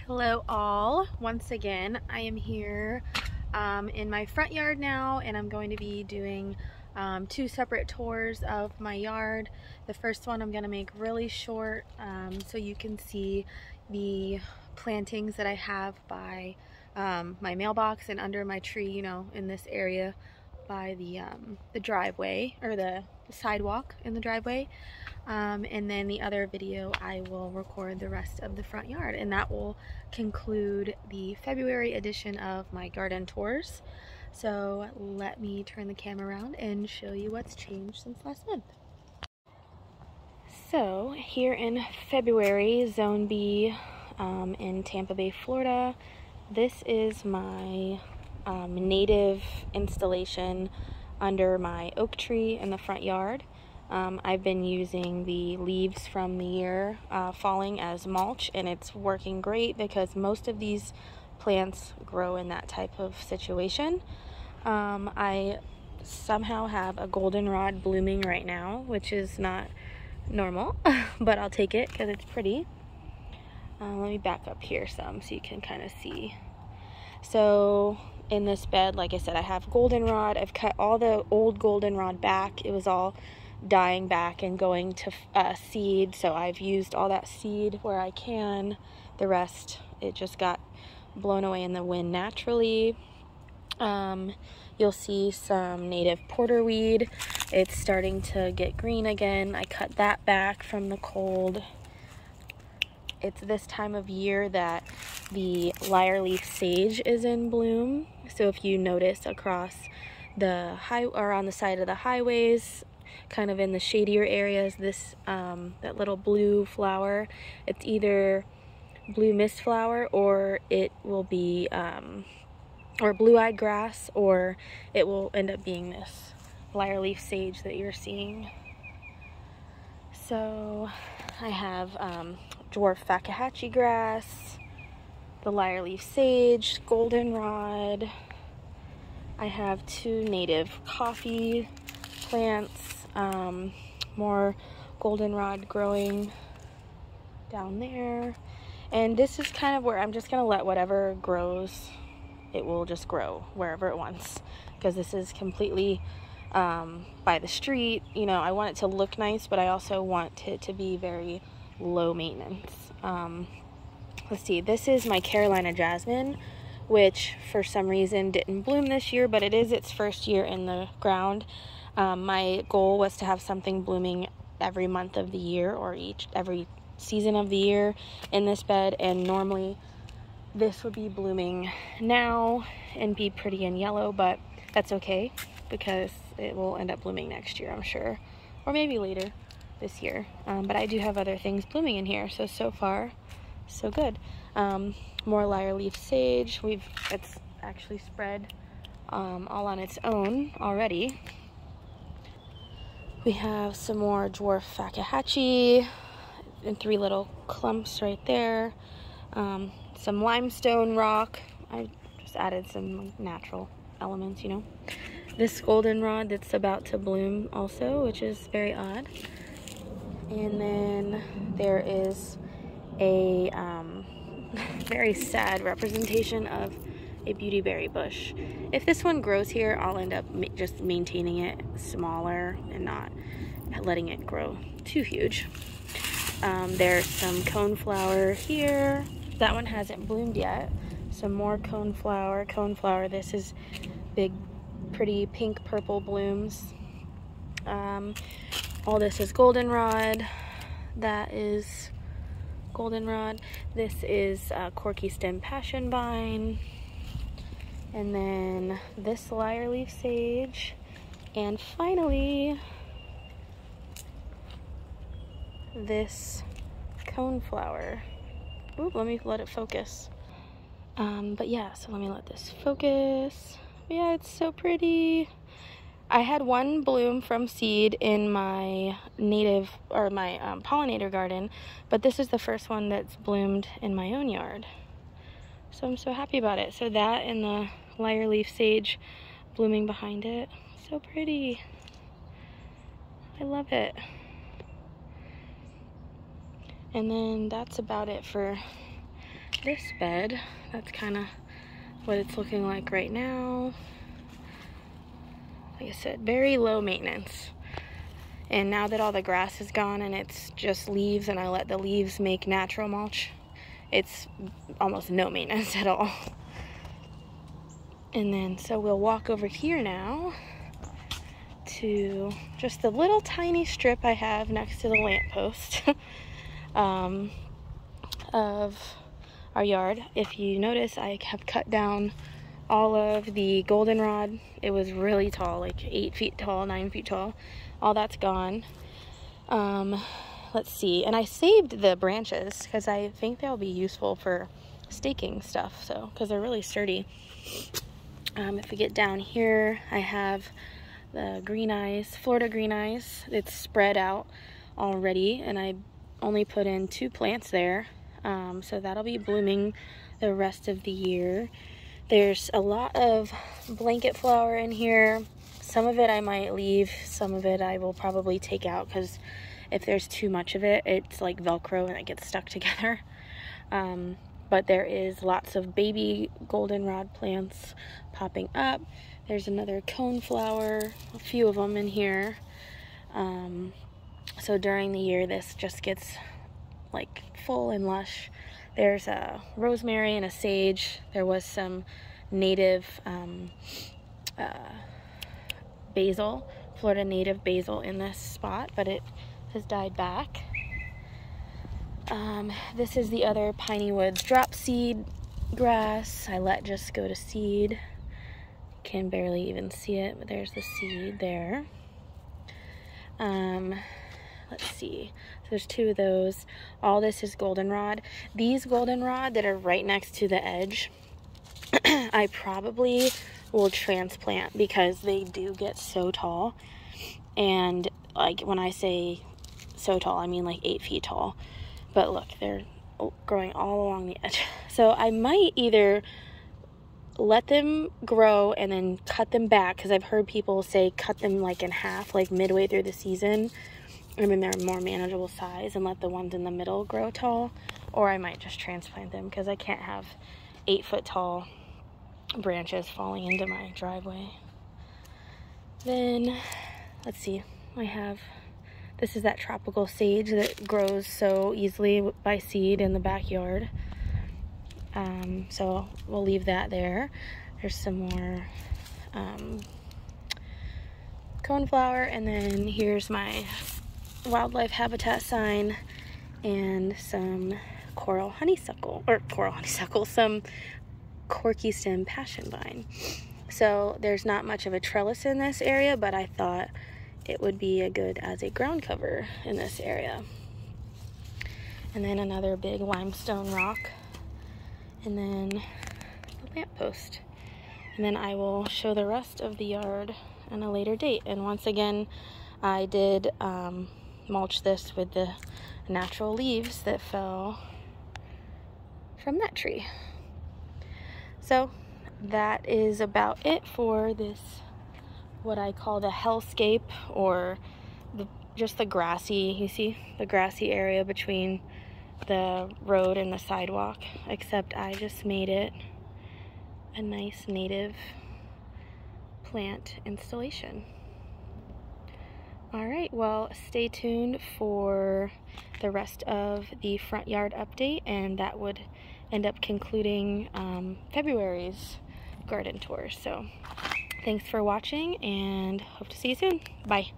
Hello all. Once again, I am here in my front yard now, and I'm going to be doing two separate tours of my yard. The first one I'm going to make really short so you can see the plantings that I have by my mailbox and under my tree, you know, in this area by the driveway, or the sidewalk in the driveway. And then the other video I will record the rest of the front yard, and that will conclude the February edition of my garden tours. So let me turn the camera around and show you what's changed since last month. So here in February, Zone B in Tampa Bay, Florida, this is my native installation under my oak tree in the front yard. I've been using the leaves from the year falling as mulch, and it's working great because most of these plants grow in that type of situation. I somehow have a goldenrod blooming right now, which is not normal, but I'll take it because it's pretty. Let me back up here some so you can kind of see. So in this bed, like I said, I have goldenrod. I've cut all the old goldenrod back. It was all dying back and going to seed, so I've used all that seed where I can. The rest, it just got blown away in the wind naturally. You'll see some native porterweed. It's starting to get green again. I cut that back from the cold. It's this time of year that the lyre-leaf sage is in bloom. So if you notice across the on the side of the highways, kind of in the shadier areas, this that little blue flower, it's either blue mist flower, or it will be or blue-eyed grass, or it will end up being this lyre-leaf sage that you're seeing. So I have dwarf fakahatchee grass, the lyre-leaf sage, goldenrod. I have two native coffee plants, more goldenrod growing down there. And this is kind of where I'm just going to let whatever grows, it will just grow wherever it wants, because this is completely by the street. You know, I want it to look nice, but I also want it to be very low maintenance. Let's see, this is my Carolina jasmine, which for some reason didn't bloom this year, but it is its first year in the ground. My goal was to have something blooming every month of the year, or every season of the year in this bed, and normally this would be blooming now and be pretty and yellow, but that's okay because it will end up blooming next year, I'm sure, or maybe later this year. But I do have other things blooming in here, so far so good. More lyre-leaf sage. It's actually spread all on its own already. We have some more dwarf fakahatchee in 3 little clumps right there. Some limestone rock. I just added some natural elements, you know. This goldenrod that's about to bloom also, which is very odd. And then there is a very sad representation of a beautyberry bush. If this one grows here, I'll end up just maintaining it smaller and not letting it grow too huge. There's some coneflower here. That one hasn't bloomed yet. Some more coneflower. This is big, pretty pink purple blooms. All this is goldenrod. That is goldenrod. This is corky stem passion vine. And then this lyre-leaf sage. And finally, this coneflower. Ooh, let me let it focus. But yeah, so let me let this focus. Yeah, it's so pretty. I had one bloom from seed in my native, or my pollinator garden, but this is the first one that's bloomed in my own yard. So I'm so happy about it. So that and the lyre-leaf sage blooming behind it. So pretty. I love it. And then that's about it for this bed. That's kind of what it's looking like right now. Like I said, very low maintenance. And now that all the grass is gone and it's just leaves and I let the leaves make natural mulch, it's almost no maintenance at all. And then, so we'll walk over here now to just the little tiny strip I have next to the lamppost of our yard. If you notice, I have cut down all of the goldenrod. It was really tall, like 8 feet tall, 9 feet tall. All that's gone. Let's see, and I saved the branches because I think they'll be useful for staking stuff, so because they're really sturdy. If we get down here, I have the green eyes, Florida green eyes. It's spread out already, and I only put in 2 plants there, so that'll be blooming the rest of the year. There's a lot of blanket flower in here. Some of it I might leave, some of it I will probably take out because if there's too much of it, it's like Velcro and it gets stuck together. But there is lots of baby goldenrod plants popping up. There's another coneflower, a few of them in here. So during the year, this just gets like full and lush. There's a rosemary and a sage. There was some native basil, Florida native basil in this spot, but it has died back. This is the other Piney Woods drop seed grass. I let just go to seed. Can barely even see it, but there's the seed there. Let's see. So there's 2 of those. All this is goldenrod. These goldenrod that are right next to the edge, I probably will transplant because they do get so tall. And like when I say so tall, I mean like 8 feet tall. But look, they're growing all along the edge. So I might either let them grow and then cut them back, because I've heard people say cut them like in half, like midway through the season, and then they're more manageable size, and let the ones in the middle grow tall. Or I might just transplant them because I can't have 8 foot tall branches falling into my driveway. Then let's see, I have, this is that tropical sage that grows so easily by seed in the backyard. So we'll leave that there. There's some more coneflower, and then here's my wildlife habitat sign and some some corky stem passion vine. So there's not much of a trellis in this area, but I thought it would be a good as a ground cover in this area. And then another big limestone rock, and then the lamppost. And then I will show the rest of the yard on a later date. And once again, I did mulch this with the natural leaves that fell from that tree. So that is about it for this, what I call the hellscape, or just the grassy, you see, the grassy area between the road and the sidewalk, except I just made it a nice native plant installation. Alright, well, stay tuned for the rest of the front yard update, and that would end up concluding February's garden tour. So thanks for watching, and hope to see you soon. Bye.